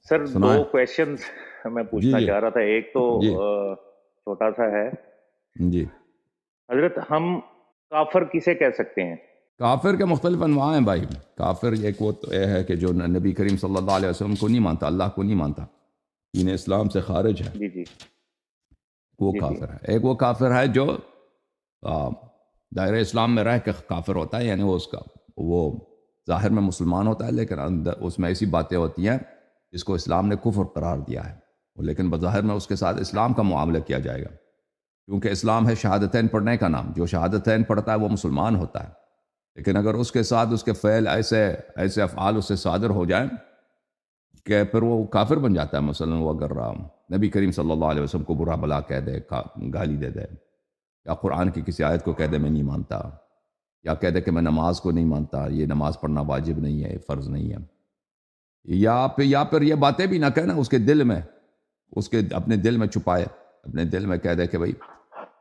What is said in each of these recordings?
سر دو سنائیں. کویشچنز میں جی پوچھنا جی چاہ رہا تھا. ایک تو جی چھوٹا سا ہے. جی. حضرت ہم کافر کسے کہہ سکتے ہیں؟ کافر کے مختلف انواع ہیں بھائی. کافر ایک وہ تو یہ ہے کہ جو نبی کریم صلی اللہ علیہ وسلم کو نہیں مانتا، اللہ کو نہیں مانتا، دین اسلام سے خارج ہے، جی جی وہ جی جی کافر ہے. ایک وہ کافر ہے جو دائرہ اسلام میں رہ کے کافر ہوتا ہے، یعنی وہ ظاہر میں مسلمان ہوتا ہے لیکن اندر اس میں ایسی باتیں ہوتی ہیں جس کو اسلام نے کفر قرار دیا ہے، لیکن بظاہر میں اس کے ساتھ اسلام کا معاملہ کیا جائے گا، کیونکہ اسلام ہے شہادتین پڑھنے کا نام. جو شہادتین پڑھتا ہے وہ مسلمان ہوتا ہے، لیکن اگر اس کے ساتھ اس کے فعل ایسے افعال اس سے صادر ہو جائیں کہ پھر وہ کافر بن جاتا ہے. مثلا وہ اگر نبی کریم صلی اللہ علیہ وسلم کو برا بلا کہہ دے، گالی دے دے، یا قرآن کی کسی آیت کو کہہ دے میں نہیں مانتا، یا کہہ دے کہ میں نماز کو نہیں مانتا، یہ نماز پڑھنا واجب نہیں ہے، فرض نہیں ہے، یا پھر یہ باتیں بھی نہ کہنا اس کے دل میں، اپنے دل میں چھپائے، اپنے دل میں کہہ دے کہ بھئی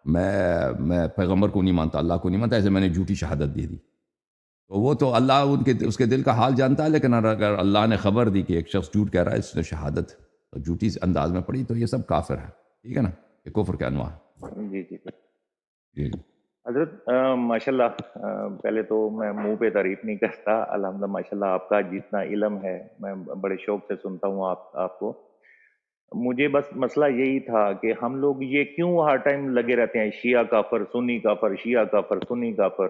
میں پیغمبر کو نہیں مانتا، اللہ کو نہیں مانتا، ایسے میں نے جھوٹی شہادت دے دی. تو وہ تو اللہ اس کے دل کا حال جانتا ہے، لیکن اگر اللہ نے خبر دی کہ ایک شخص جھوٹ کہہ رہا ہے، اس نے شہادت جھوٹی انداز میں پڑھی، تو یہ سب کافر ہے. ٹھیک ہے نا، یہ کفر کے انواع ہیں. جی جی. جی جی حضرت ماشاء اللہ، پہلے تو میں منہ پہ تعریف نہیں کرتا. الحمدللہ ماشاء اللہ آپ کا جتنا علم ہے میں بڑے شوق سے سنتا ہوں آپ کو. مجھے بس مسئلہ یہی تھا کہ ہم لوگ یہ کیوں ہر ٹائم لگے رہتے ہیں شیعہ کافر سنی کافر، شیعہ کافر سنی کافر.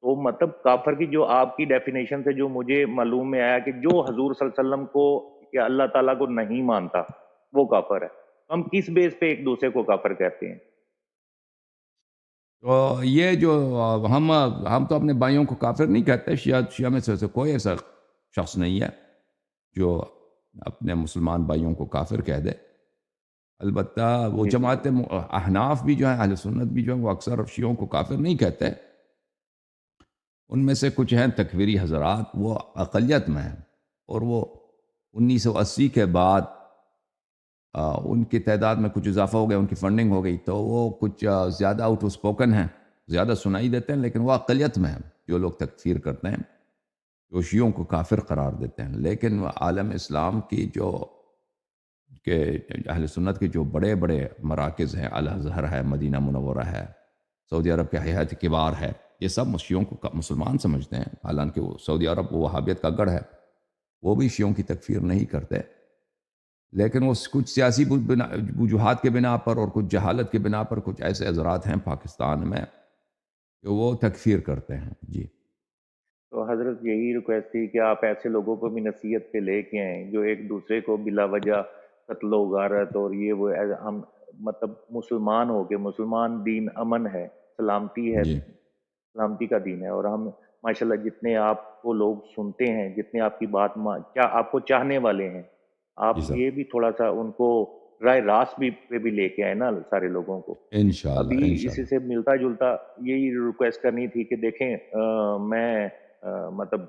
تو مطلب کافر کی جو آپ کی ڈیفینیشن سے جو مجھے معلوم میں آیا کہ جو حضور صلی اللہ علیہ وسلم کو یا اللہ تعالیٰ کو نہیں مانتا وہ کافر ہے. ہم کس بیس پہ ایک دوسرے کو کافر کہتے ہیں؟ تو یہ جو ہم تو اپنے بھائیوں کو کافر نہیں کہتے. شیعہ میں سے کوئی ایسا شخص نہیں ہے جو اپنے مسلمان بھائیوں کو کافر کہہ دے. البتہ وہ جی جی جماعت احناف بھی جو ہیں، اہل سنت بھی جو ہیں، وہ اکثر شیعوں کو کافر نہیں کہتے. ان میں سے کچھ ہیں تکفیری حضرات، وہ اقلیت میں ہیں، اور وہ 1980 کے بعد ان کی تعداد میں کچھ اضافہ ہو گیا، ان کی فنڈنگ ہو گئی، تو وہ کچھ زیادہ آؤٹ اسپوکن ہیں، زیادہ سنائی دیتے ہیں، لیکن وہ اقلیت میں ہیں جو لوگ تکفیر کرتے ہیں، جو شیعوں کو کافر قرار دیتے ہیں. لیکن عالم اسلام کی کہ اہل سنت کے جو بڑے بڑے مراکز ہیں، الازہر ہے، مدینہ منورہ ہے، سعودی عرب کے حیات کبار ہے، یہ سب شیعوں کو مسلمان سمجھتے ہیں. حالانکہ وہ سعودی عرب وہ وہابیت کا گڑھ ہے، وہ بھی شیعوں کی تکفیر نہیں کرتے، لیکن وہ کچھ سیاسی وجوہات کے بنا پر اور کچھ جہالت کے بنا پر کچھ ایسے حضرات ہیں پاکستان میں کہ وہ تکفیر کرتے ہیں. جی. تو حضرت یہی ریکویسٹ تھی کہ آپ ایسے لوگوں کو بھی نصیحت پہ لے کے آئیں جو ایک دوسرے کو بلا وجہ قتل و غارت اور یہ وہ ہم مطلب مسلمان ہو کے، مسلمان دین امن ہے، سلامتی ہے، جی سلامتی کا دین ہے. اور ہم ماشاءاللہ جتنے آپ کو لوگ سنتے ہیں، جتنے آپ کی بات آپ کو چاہنے والے ہیں، آپ جی سر. یہ بھی تھوڑا سا ان کو رائے راست بھی پہ بھی لے کے آئے نا سارے لوگوں کو. انشاءاللہ ابھی اسی انشاءاللہ. سے ملتا جلتا یہی ریکویسٹ کرنی تھی کہ دیکھیں میں مطلب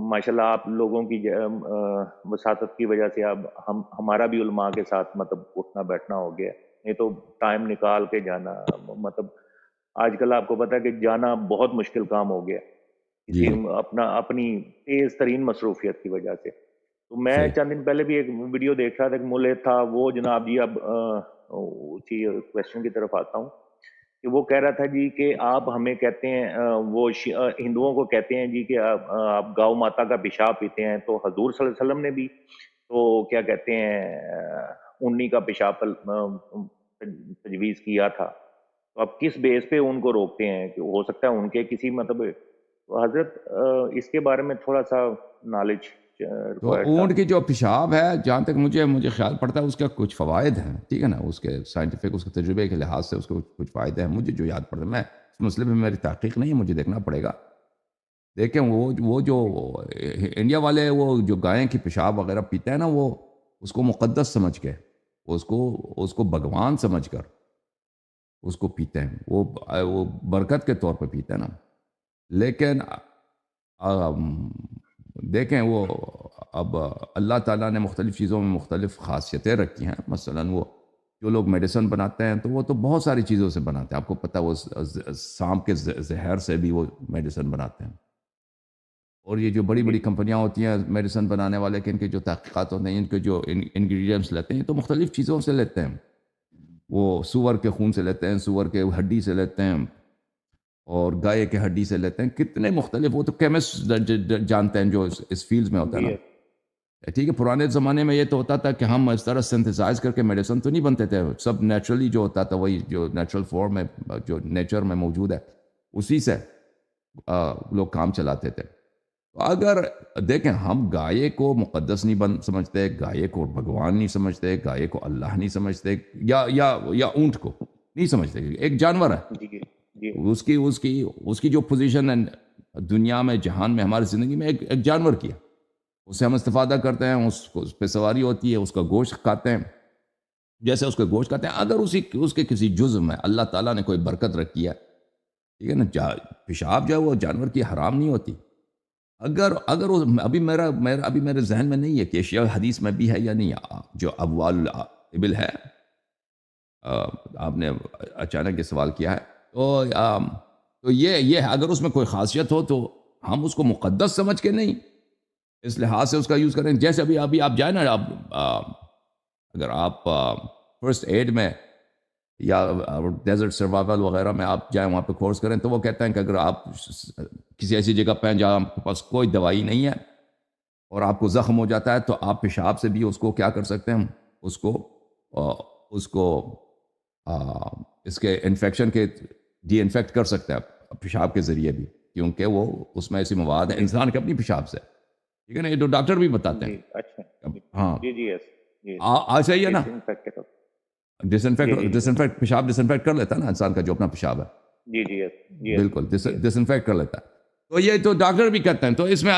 ماشاءاللہ آپ لوگوں کی وساطت کی وجہ سے اب ہمارا بھی علماء کے ساتھ مطلب اٹھنا بیٹھنا ہو گیا. نہیں تو ٹائم نکال کے جانا، مطلب آج کل آپ کو پتا ہے کہ جانا بہت مشکل کام ہو گیا جی کسی اپنی تیز ترین مصروفیت کی وجہ سے. تو میں صحیح. چند دن پہلے بھی ایک ویڈیو دیکھ رہا تھا کہ ملک تھا وہ جناب جی. اب اسی کویشچن کی طرف آتا ہوں کہ وہ کہہ رہا تھا جی کہ آپ ہمیں کہتے ہیں وہ ہندوؤں کو کہتے ہیں جی کہ آپ گاؤں ماتا کا پیشاب پیتے ہیں، تو حضور صلی اللہ علیہ وسلم نے بھی تو کیا کہتے ہیں اونی کا پیشاب تجویز کیا تھا. تو اب کس بیس پہ ان کو روکتے ہیں کہ ہو سکتا ہے ان کے کسی مطلب. تو حضرت اس کے بارے میں تھوڑا سا نالج تو ریکوائرڈ تھا. اونٹ کی جو پیشاب ہے، جہاں تک مجھے خیال پڑتا ہے اس کا کچھ فوائد ہیں. ٹھیک ہے نا، اس کے سائنٹیفک، اس کے تجربے کے لحاظ سے اس کے کچھ فائدے ہیں مجھے جو یاد پڑتے ہیں. میں اس مسئلے میں میری تحقیق نہیں ہے، مجھے دیکھنا پڑے گا. دیکھیں وہ جو جی انڈیا والے وہ جو گائیں کی پیشاب وغیرہ پیتے ہیں نا، وہ اس کو مقدس سمجھ کے، اس کو بھگوان سمجھ کر اس کو پیتے ہیں. وہ برکت کے طور پہ پیتے ہیں نا. لیکن دیکھیں وہ اب اللہ تعالیٰ نے مختلف چیزوں میں مختلف خاصیتیں رکھی ہیں. مثلا وہ جو لوگ میڈیسن بناتے ہیں تو وہ تو بہت ساری چیزوں سے بناتے ہیں. آپ کو پتہ وہ سانپ کے زہر سے بھی وہ میڈیسن بناتے ہیں. اور یہ جو بڑی جی بڑی کمپنیاں ہوتی ہیں میڈیسن بنانے والے کہ ان کے جو تحقیقات ہوتے ہیں، ان کے جو انگریڈینٹس لیتے ہیں تو مختلف چیزوں سے لیتے ہیں. وہ سور کے خون سے لیتے ہیں، سور کے ہڈی سے لیتے ہیں، اور گائے کے ہڈی سے لیتے ہیں. کتنے مختلف، وہ تو کیمسٹ جانتے ہیں جو اس فیلڈ میں ہوتا ہے جی نا. ٹھیک ہے، پرانے زمانے میں یہ تو ہوتا تھا کہ ہم اس طرح سنتھسائز کر کے میڈیسن تو نہیں بنتے تھے، سب نیچرلی جو ہوتا تھا وہی جو نیچرل فارم میں جو نیچر میں موجود ہے اسی سے لوگ کام چلاتے تھے. اگر دیکھیں ہم گائے کو مقدس نہیں سمجھتے، گائے کو بھگوان نہیں سمجھتے، گائے کو اللہ نہیں سمجھتے، یا اونٹ کو نہیں سمجھتے، ایک جانور ہے. جی جی اس کی جو پوزیشن ہے دنیا میں، جہان میں، ہماری زندگی میں ایک جانور کی ہے. اس سے ہم استفادہ کرتے ہیں، اس پہ سواری ہوتی ہے، اس کا گوشت کھاتے ہیں. جیسے اس کے گوشت کھاتے ہیں، اگر اس کے کسی جزو میں اللہ تعالیٰ نے کوئی برکت رکھی ہے، ٹھیک ہے نا، پیشاب جو ہے وہ جانور کی حرام نہیں ہوتی. اگر ابھی میرے ذہن میں نہیں ہے کہ اشیاء حدیث میں بھی ہے یا نہیں. جو ابوال ابل ہے، آپ نے اچانک یہ سوال کیا ہے، تو یہ اگر اس میں کوئی خاصیت ہو تو ہم اس کو مقدس سمجھ کے نہیں، اس لحاظ سے اس کا یوز کریں. جیسے ابھی آپ جائیں نا، اگر آپ فرسٹ ایڈ میں یا ڈیزرٹ سروائیول وغیرہ میں آپ جائیں، وہاں پہ کورس کریں، تو وہ کہتے ہیں کہ اگر آپ کسی ایسی جگہ پہ ہیں جہاں آپ کے پاس کوئی دوائی نہیں ہے اور آپ کو زخم ہو جاتا ہے، تو آپ پیشاب سے بھی اس کو کیا کر سکتے ہیں، اس کو اس کے انفیکشن کے ڈی انفیکٹ کر سکتے ہیں پیشاب کے ذریعے بھی، کیونکہ وہ اس میں ایسی مواد ہے انسان کے اپنی پیشاب سے. ٹھیک ہے نا، یہ تو ڈاکٹر بھی بتاتے ہیں. اچھا ہاں جی جی یس آج صحیح ہے نا، ڈس جی انفیکٹ پیشاب ڈس انفیکٹ کر لیتا ہے نا انسان کا جو اپنا پیشاب ہے. جی جی یس بالکل ڈس انفیکٹ کر لیتا ہے. تو یہ تو ڈاکٹر بھی کہتے ہیں. تو اس میں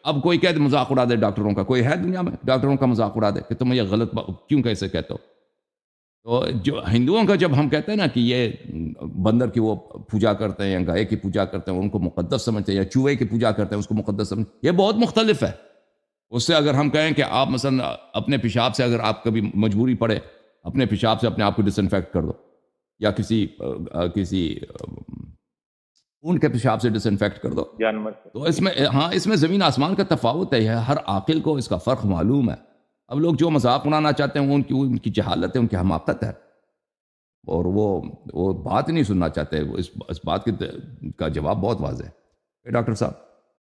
اب کوئی کہتے مذاق اڑا دے ڈاکٹروں کا، کوئی ہے دنیا میں ڈاکٹروں کا مذاق اڑا دے کہ تم یہ غلط کیوں کیسے کہتے ہو. تو جو ہندوؤں کا جب ہم کہتے ہیں نا کہ یہ بندر کی وہ پوجا کرتے ہیں یا گائے کی پوجا کرتے ہیں، ان کو مقدس سمجھتے ہیں، یا چوہے کی پوجا کرتے ہیں اس کو مقدس سمجھتے ہیں، یہ بہت مختلف ہے. اس سے اگر ہم کہیں کہ آپ مثلا اپنے پیشاب سے، اگر آپ کبھی مجبوری پڑے اپنے پیشاب سے اپنے آپ کو ڈس انفیکٹ کر دو، یا کسی اون کے پیشاب سے ڈس انفیکٹ کر دو، جانور، تو اس میں زمین آسمان کا تفاوت ہے. ہر عاقل کو اس کا فرق معلوم ہے. اب لوگ جو مذاق اڑانا چاہتے ہیں وہ ان کی جہالت ہے، ان کی حماقت ہے، اور وہ بات نہیں سننا چاہتے. اس بات کا جواب بہت واضح ہے. ڈاکٹر صاحب